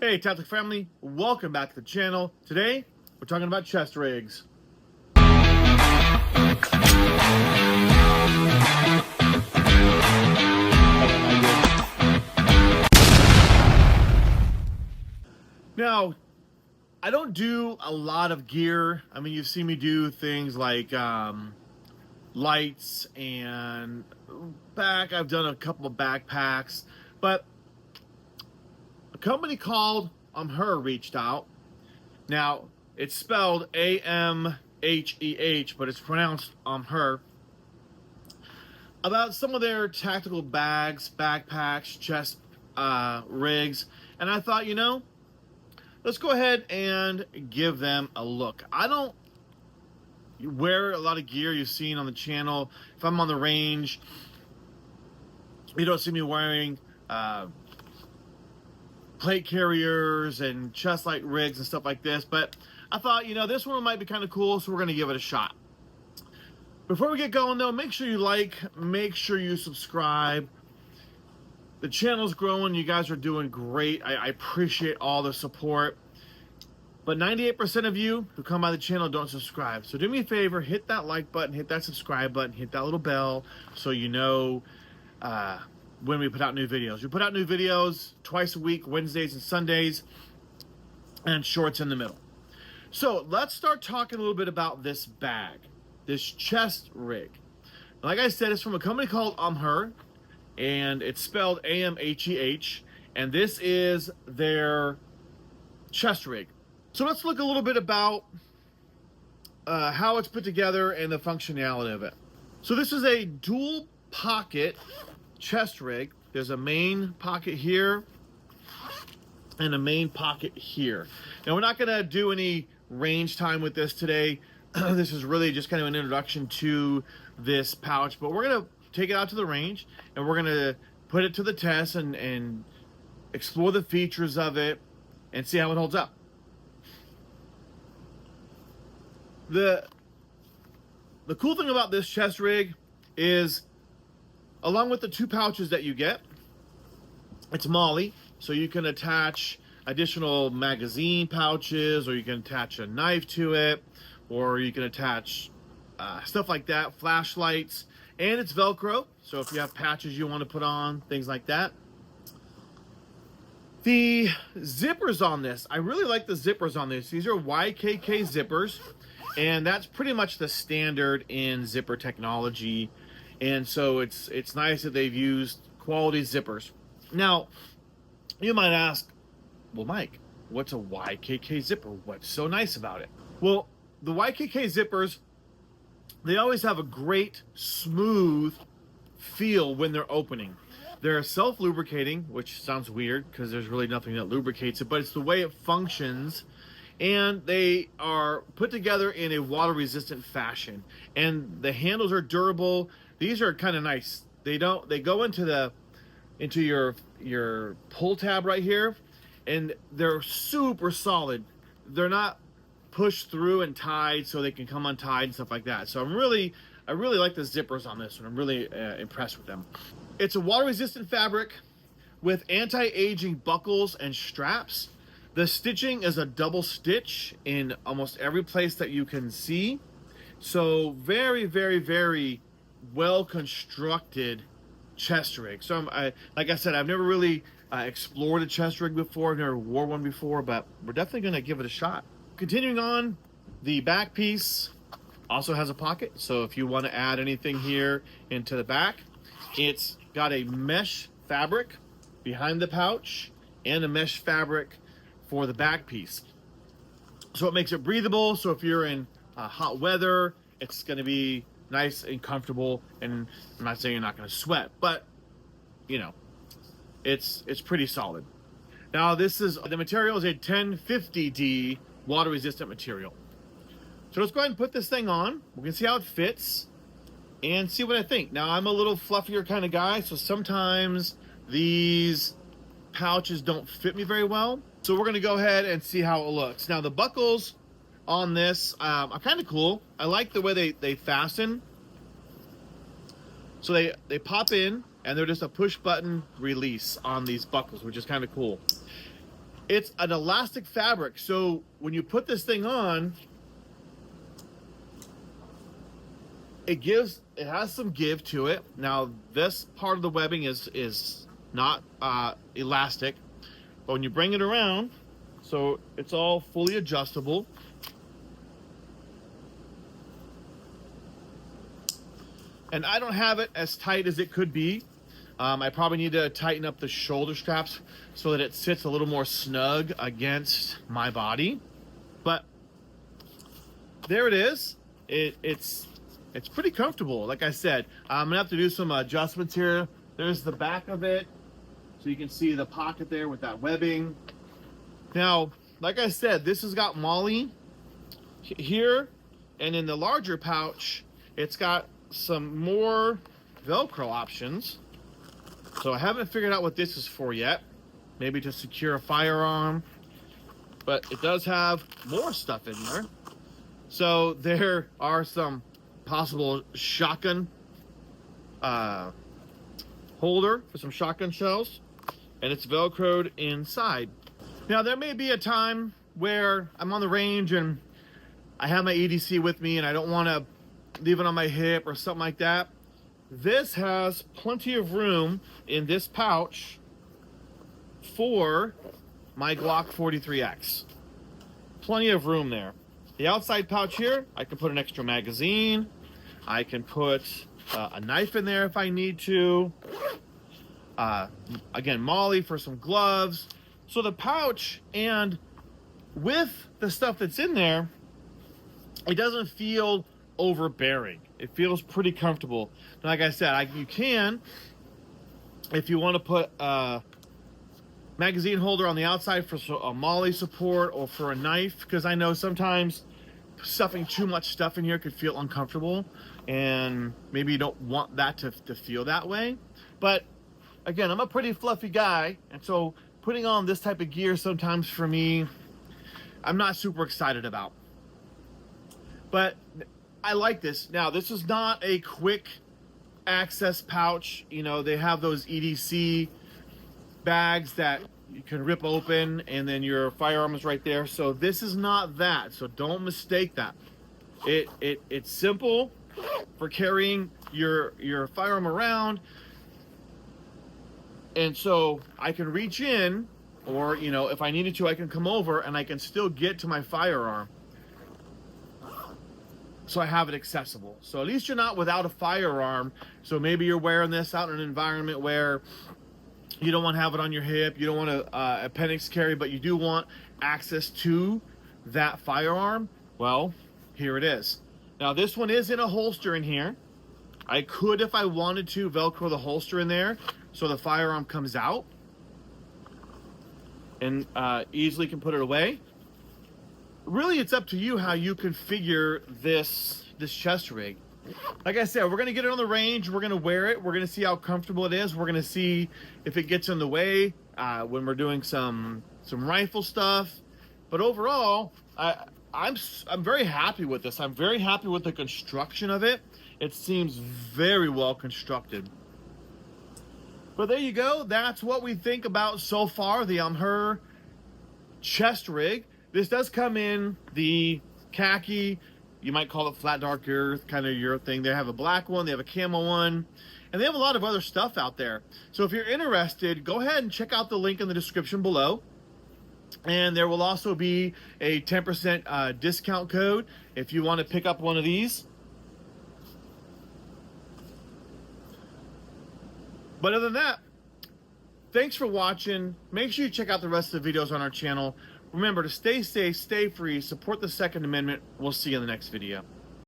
Hey Tactical family, welcome back to the channel. Today, we're talking about chest rigs. Now, I don't do a lot of gear. I mean, you've seen me do things like lights and I've done a couple of backpacks, but a company called AMHEH reached out. Now, it's spelled AMHEH, but it's pronounced AMHEH, about some of their tactical bags, backpacks, chest rigs, and I thought, let's go ahead and give them a look. I don't wear a lot of gear you've seen on the channel. If I'm on the range, you don't see me wearing plate carriers and chest light rigs and stuff like this, but I thought, this one might be kind of cool, so we're going to give it a shot. Before we get going though, make sure you like, make sure you subscribe. The channel's growing, you guys are doing great. I appreciate all the support. But 98% of you who come by the channel don't subscribe. So do me a favor, hit that like button, hit that subscribe button, hit that little bell so you know when we put out new videos. We put out new videos twice a week, Wednesdays and Sundays, and shorts in the middle. So let's start talking a little bit about this bag, this chest rig. Like I said, it's from a company called AMHEH, and it's spelled AMHEH, and this is their chest rig. So let's look a little bit about how it's put together and the functionality of it. So this is a dual pocket chest rig. There's a main pocket here and a main pocket here. Now we're not gonna do any range time with this today. This is really just kind of an introduction to this pouch, but we're gonna take it out to the range and we're gonna put it to the test and explore the features of it and see how it holds up. The cool thing about this chest rig is, along with the two pouches that you get, it's MOLLE, so you can attach additional magazine pouches, or you can attach a knife to it, or you can attach stuff like that, flashlights, and it's Velcro, so if you have patches you want to put on, things like that. The zippers on this, I really like the zippers on this. These are YKK zippers, and that's pretty much the standard in zipper technology, and so it's nice that they've used quality zippers. Now, you might ask, well, Mike, what's a YKK zipper? What's so nice about it? Well, the YKK zippers, they always have a great smooth feel when they're opening. They're self-lubricating, which sounds weird because there's really nothing that lubricates it, but it's the way it functions, and they are put together in a water-resistant fashion, and the handles are durable. These are kind of nice. They go into your pull tab right here, and they're super solid. They're not pushed through and tied so they can come untied and stuff like that. So I really like the zippers on this one. I'm really impressed with them. It's a water-resistant fabric with anti-aging buckles and straps. The stitching is a double stitch in almost every place that you can see. So very, very, very well constructed chest rig. So like I said, I've never really explored a chest rig before. I've never wore one before, but we're definitely gonna give it a shot. Continuing on, the back piece also has a pocket, so if you want to add anything here into the back, it's got a mesh fabric behind the pouch and a mesh fabric for the back piece. So it makes it breathable, so if you're in hot weather, it's going to be nice and comfortable, and I'm not saying you're not going to sweat, but it's pretty solid. Now the material is a 1050D water resistant material. So let's go ahead and put this thing on. We can see how it fits and see what I think. Now I'm a little fluffier kind of guy, so sometimes these pouches don't fit me very well. So we're gonna go ahead and see how it looks. Now the buckles on this are kind of cool. I like the way they fasten. So they pop in, and they're just a push button release on these buckles, which is kind of cool. It's an elastic fabric, so when you put this thing on, it has some give to it. Now this part of the webbing is not elastic, but when you bring it around, so it's all fully adjustable. And I don't have it as tight as it could be. I probably need to tighten up the shoulder straps so that it sits a little more snug against my body. But there it is. It's pretty comfortable. Like I said, I'm gonna have to do some adjustments here. There's the back of it, so you can see the pocket there with that webbing. Now, like I said, this has got MOLLE here, and in the larger pouch, it's got some more Velcro options. So I haven't figured out what this is for yet. Maybe to secure a firearm, but it does have more stuff in there. So there are some possible shotgun holder for some shotgun shells, and it's Velcroed inside. Now there may be a time where I'm on the range and I have my EDC with me and I don't want to leave it on my hip or something like that. This has plenty of room in this pouch for my Glock 43X. Plenty of room there. The outside pouch here, I can put an extra magazine. I can put a knife in there if I need to. Again, MOLLE for some gloves. So the pouch, and with the stuff that's in there, it doesn't feel overbearing. It feels pretty comfortable. Like I said, you can, if you want to put a magazine holder on the outside for a MOLLE support or for a knife, because I know sometimes stuffing too much stuff in here could feel uncomfortable, and maybe you don't want that to feel that way. But again, I'm a pretty fluffy guy, and so putting on this type of gear sometimes for me, I'm not super excited about. But I like this. Now, this is not a quick access pouch. You know, they have those EDC bags that you can rip open and then your firearm is right there. So this is not that. So don't mistake that. It's simple for carrying your firearm around. And so I can reach in, or, you know, if I needed to, I can come over and I can still get to my firearm. So I have it accessible. So at least you're not without a firearm. So maybe you're wearing this out in an environment where you don't want to have it on your hip, you don't want to appendix carry, but you do want access to that firearm. Well, here it is. Now this one is in a holster in here. I could, if I wanted to, Velcro the holster in there so the firearm comes out and easily can put it away. Really, it's up to you how you configure this chest rig. Like I said, we're going to get it on the range. We're going to wear it. We're going to see how comfortable it is. We're going to see if it gets in the way when we're doing some rifle stuff. But overall, I'm very happy with this. I'm very happy with the construction of it. It seems very well constructed. But there you go. That's what we think about so far, the AMHEH chest rig. This does come in the khaki, you might call it flat dark earth, kind of your thing. They have a black one, they have a camo one, and they have a lot of other stuff out there. So if you're interested, go ahead and check out the link in the description below. And there will also be a 10% discount code if you want to pick up one of these. But other than that, thanks for watching. Make sure you check out the rest of the videos on our channel. Remember to stay safe, stay free, support the Second Amendment. We'll see you in the next video.